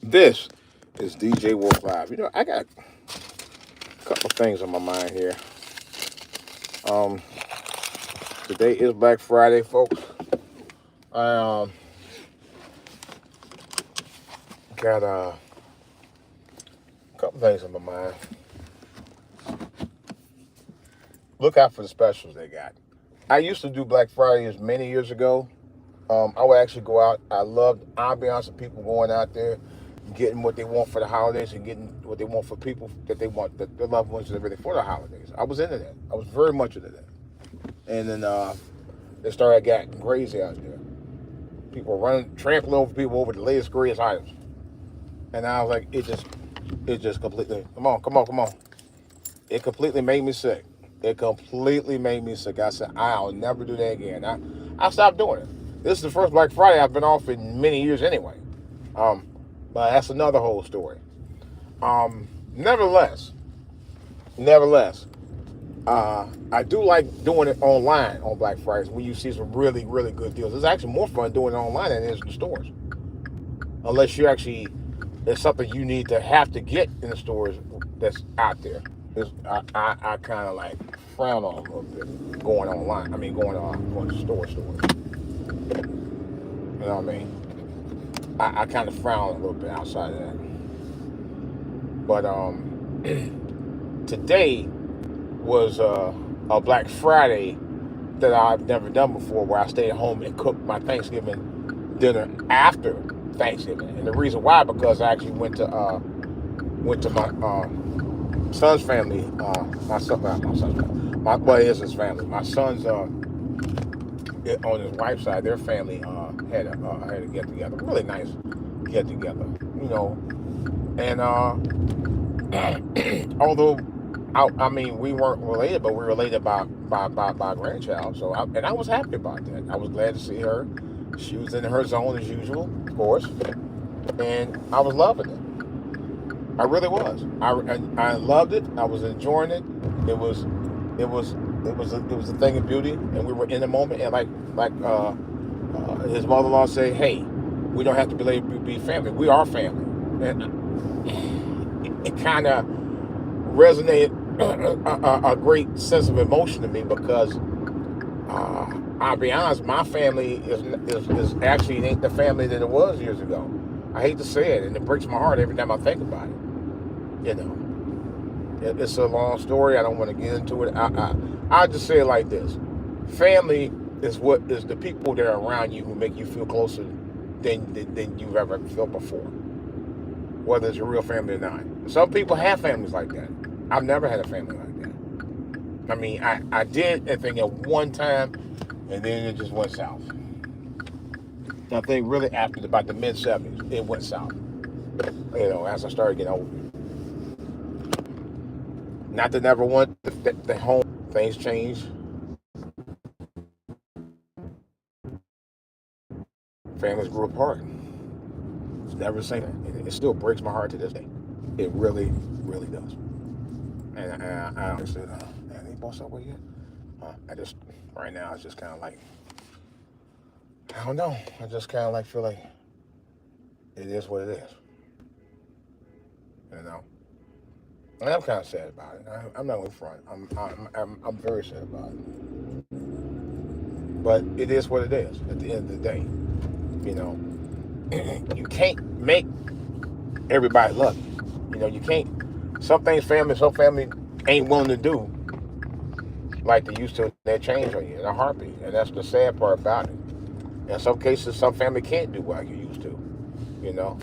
This is DJ Wolf Live. I got a couple of things on my mind here. Um, Today is Black Friday, folks. I got a couple things on my mind. Look out for the specials they got. I used to do Black Fridays many years ago. I would actually go out. I loved the ambiance of people going out there, getting what they want for the holidays and getting what they want for people that they want, their loved ones and everything for the holidays. I was into that. I was very much into that. And then they started getting crazy out there. People running, trampling over people over the latest, greatest items. And I was like, it just completely, come on. It completely made me sick. It completely made me sick. I said, I'll never do that again. I stopped doing it. This is the first Black Friday I've been off in many years anyway. Um, but that's another whole story. Nevertheless, nevertheless, I do like doing it online on Black Fridays when you see some really, really good deals. It's actually more fun doing it online than it is in the stores. Unless you actually, it's something you need to have to get in the stores that's out there. I kind of like frown on a little bit going online. I mean, going to stores. You know what I mean? I kind of frown a little bit outside of that. But today was a Black Friday that I've never done before, where I stayed at home and cooked my Thanksgiving dinner after Thanksgiving. And the reason why, because I actually went to my son's family, my son, not my son's family, my well, it is his family. My son's on his wife's side, their family had a get together, really nice get together, you know. And although I mean, we weren't related, but we were related by grandchild. And I was happy about that. I was glad to see her. She was in her zone as usual, of course, and I was loving it. I really was. I loved it. I was enjoying it. It was a thing of beauty, and we were in the moment. And his mother-in-law said, "Hey, we don't have to be family. We are family." And it kind of resonated a great sense of emotion to me, because I'll be honest, my family is actually ain't the family that it was years ago. I hate to say it, and it breaks my heart every time I think about it. You know, it's a long story. I don't want to get into it. I just say it like this: family is the people that are around you who make you feel closer than you've ever felt before, whether it's your real family or not. Some people have families like that. I've never had a family like that. I mean, I did, I think, at one time, and then it just went south. I think really after about the mid-70s, it went south. You know, as I started getting older. Not to never want the home. Things change. Families grew apart. It's never the same. It still breaks my heart to this day. It really, really does. And I honestly, they bought Subway yet? I just, right now, it's just kind of like, I don't know. I just kind of like feel like it is what it is. You know? And I'm kind of sad about it. I'm not in front. I'm very sad about it. But it is what it is at the end of the day. You know, you can't make everybody love you. You know, you can't. Some family ain't willing to do like they used to. They change on you in a heartbeat, and that's the sad part about it. In some cases, some family can't do like you used to. You know,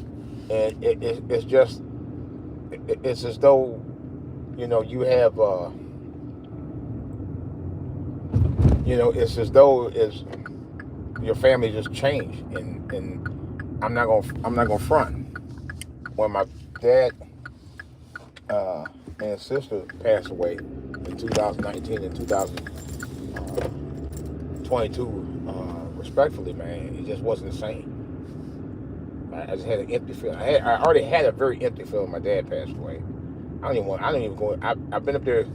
and it's just it's as though, you know, you have it's as though it's your family just changed, and I'm not gonna front. When my dad and sister passed away in 2019 and 2022, respectfully, man, it just wasn't the same. I just had an empty feeling. I already had a very empty feeling when my dad passed away. I don't even go. I've been up there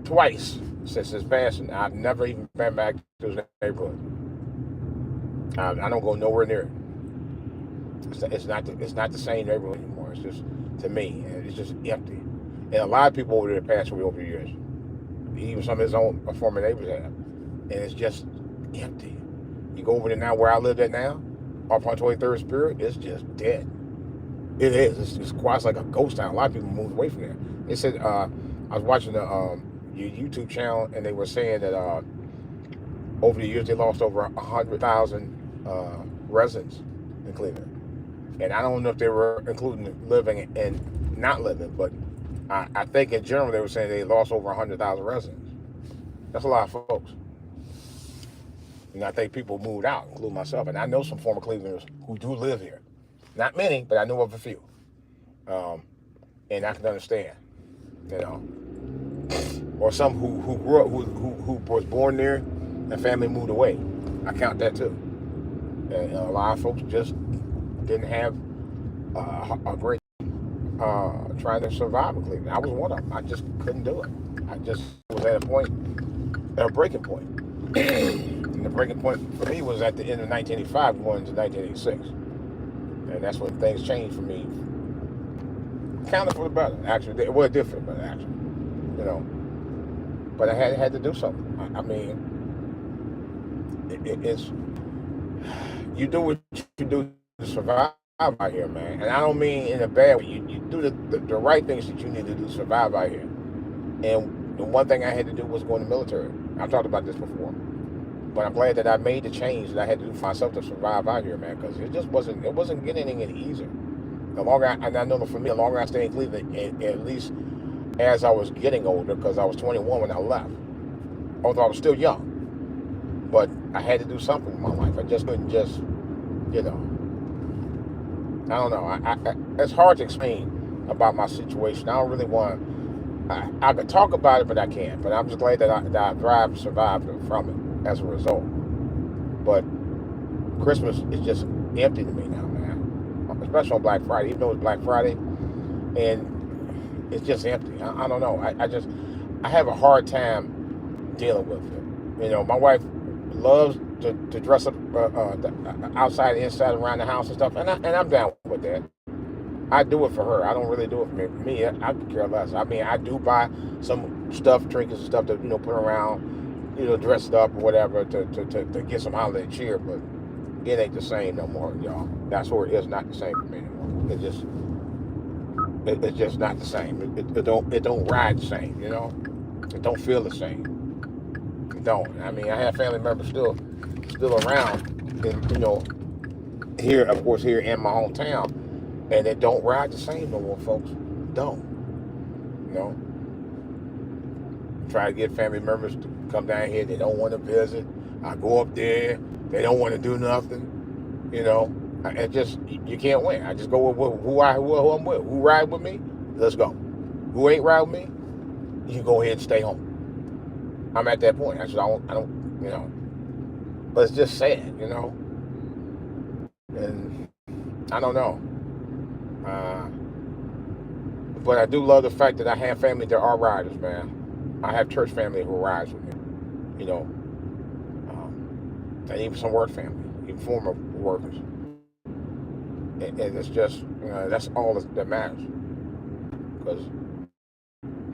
twice since his passing. I've never even been back to his neighborhood. I don't go nowhere near it. It's not the same neighborhood anymore. It's just, to me, and it's just empty. And a lot of people over there passed away over the years. Even some of his own former neighbors have, and it's just empty. You go over there now, where I live at now, off on 23rd Spirit, it's just dead. It is. It's quiet. It's like a ghost town. A lot of people moved away from there. They said, I was watching the your YouTube channel, and they were saying that over the years they lost over 100,000 residents in Cleveland. And I don't know if they were including living and not living, but I think in general they were saying they lost over 100,000 residents. That's a lot of folks. And I think people moved out, including myself. And I know some former Clevelanders who do live here. Not many, but I know of a few. And I can understand, Or some who grew up, who was born there and family moved away. I count that too. And a lot of folks just didn't have a great trying to survive in Cleveland. I was one of them. I just couldn't do it. I just was at a breaking point. And the breaking point for me was at the end of 1985, going into 1986. And that's when things changed for me. Kind of for the better, actually. Well, it did for the better, actually. But I had to do something. I mean, it's, you do what you do to survive out here, man. And I don't mean in a bad way. You do the right things that you need to do to survive out here. And the one thing I had to do was go in the military. I've talked about this before. But I'm glad that I made the change that I had to do for myself to survive out here, man, because it wasn't getting any easier. The longer and I know that for me, the longer I stayed in Cleveland, and at least as I was getting older, because I was 21 when I left, although I was still young, but I had to do something with my life. I just couldn't just, I don't know. It's hard to explain about my situation. I don't really want to, I could talk about it, but I can't. But I'm just glad that I thrived and survived from it as a result. But Christmas is just empty to me now, man. Especially on Black Friday, even though it's Black Friday, and it's just empty. I don't know. I have a hard time dealing with it. My wife loves to dress up outside, inside, around the house and stuff, and I'm down with that. I do it for her. I don't really do it for me. I could care less. I mean, I do buy some stuff, trinkets and stuff to put around, dressed up or whatever to get some holiday cheer, but it ain't the same no more, y'all. That's where it is not the same for me anymore. It's just not the same. It don't ride the same, It don't feel the same. It don't. I mean, I have family members still around, and, here, of course, here in my hometown, and it don't ride the same no more, folks. Don't. Try to get family members to come down here. They don't want to visit. I go up there. They don't want to do nothing. It just, you can't win. I just go with who I'm with. Who ride with me? Let's go. Who ain't ride with me? You go ahead and stay home. I'm at that point. I don't, But it's just sad, And I don't know. But I do love the fact that I have family that are riders, man. I have church family who rides with me, and even some work family, even former workers. And it's just, that's all that matters, because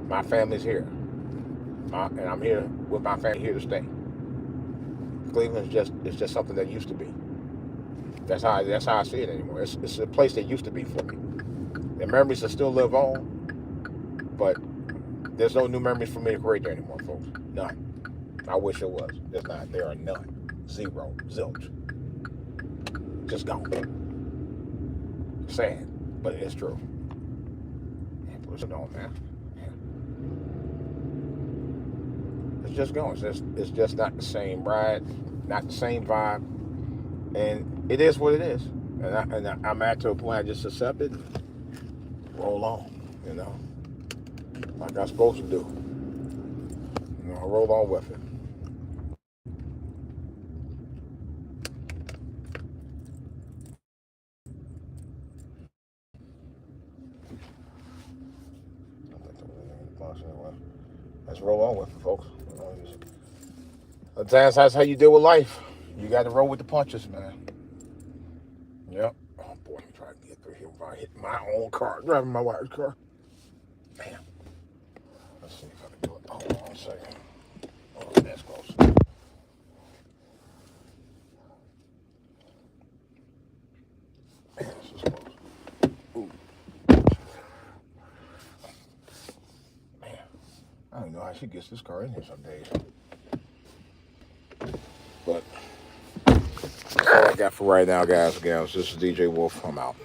my family's here, and I'm here with my family, here to stay. Cleveland is just something that used to be. That's how I see it anymore. It's a place that used to be for me. The memories will still live on, but there's no new memories for me to create there anymore, folks. None. I wish there was. There's not. There are none. Zero. Zilch. Just gone. Sad, but it's true. What's it on, man? It's just gone. It's just not the same ride, not the same vibe, and it is what it is. And I'm at to a point I just accept it, and roll on, like I'm supposed to do. I roll on with it. Let's roll on with it, folks. Sometimes that's how you deal with life. You got to roll with the punches, man. Yep. Oh boy. I hit my own car, driving my wife's car. Man. Let's see if I can do it. Hold on a second. Oh, that's close. Man, this is close. Ooh. Man, I don't know how she gets this car in here some days. But that's all I got for right now, guys and gals. This is DJ Wolf. I'm out.